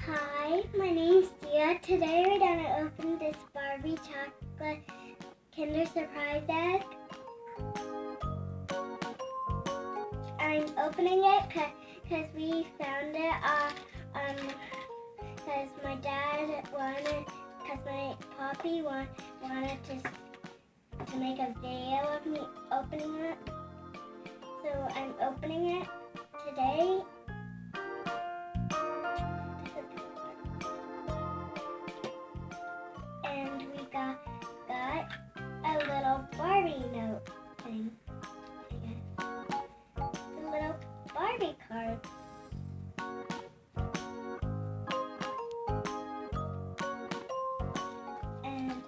Hi, my name's Dia. Today we're gonna open this Barbie chocolate Kinder Surprise egg. I'm opening it because we found it because my dad wanted, because my poppy wanted to make a video of me opening it. So I'm opening it today. And we got a little Barbie note thing. The little Barbie cards. And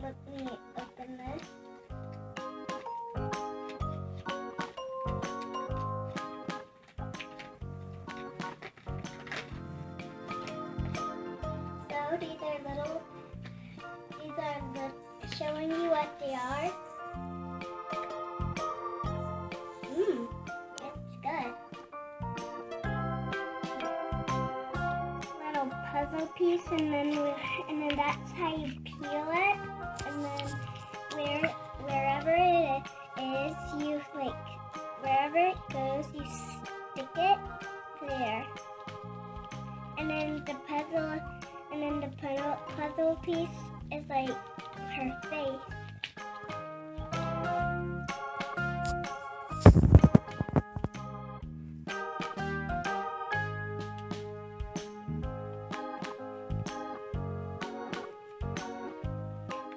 let me open this. So these are showing you what they are. It's good. Little puzzle piece, and then that's how you peel it, and then wherever it is, you wherever it goes, you stick it there, and then the puzzle piece is like her face.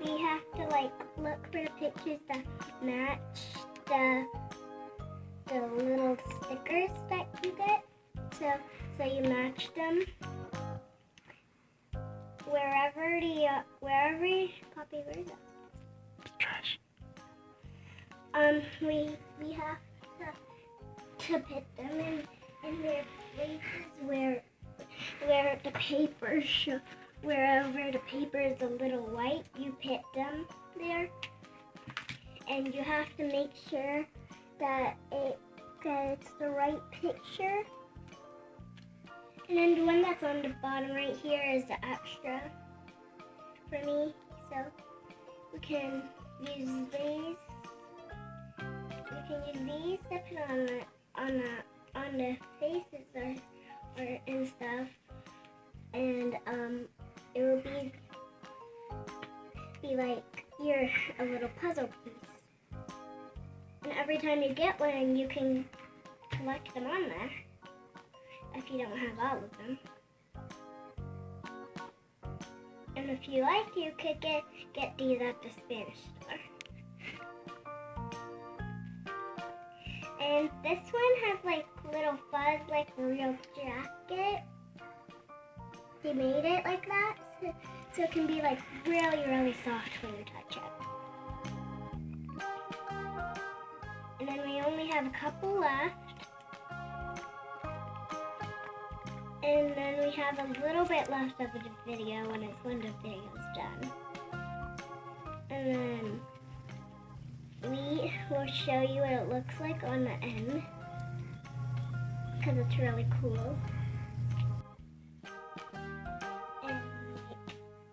We have to look for the pictures that match the little stickers that you get. So you match them wherever Poppy, where is it? Trash. We have to put them in their places where the paper wherever the paper is a little white, you put them there, and you have to make sure that it's the right picture. And then the one that's on the bottom right here is the extra for me. So we can use these. We can use these to put on the faces or and stuff. And it will be like you're a little puzzle piece. And every time you get one, you can collect them on there. If you don't have all of them. And if you like, you could get these at the Spanish store. And this one has little fuzz, like a real jacket. They made it like that, so it can be really, really soft when you touch it. And then we only have a couple left. And then we have a little bit left of the video when the video's done. And then we will show you what it looks like on the end, because it's really cool. And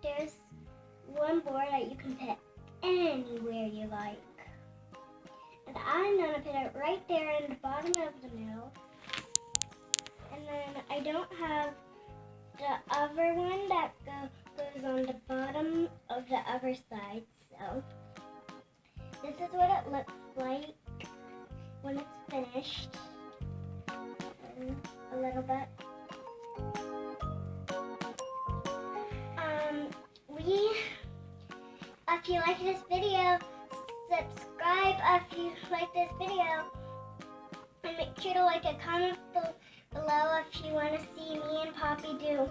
there's one board that you can put anywhere you like. And I'm gonna put it right there in the bottom of the middle. And then I don't have the other one that goes on the bottom of the other side. So this is what it looks like when it's finished. A little bit. If you like this video, subscribe if you like this video. And make sure to comment below if you want to see me and Poppy do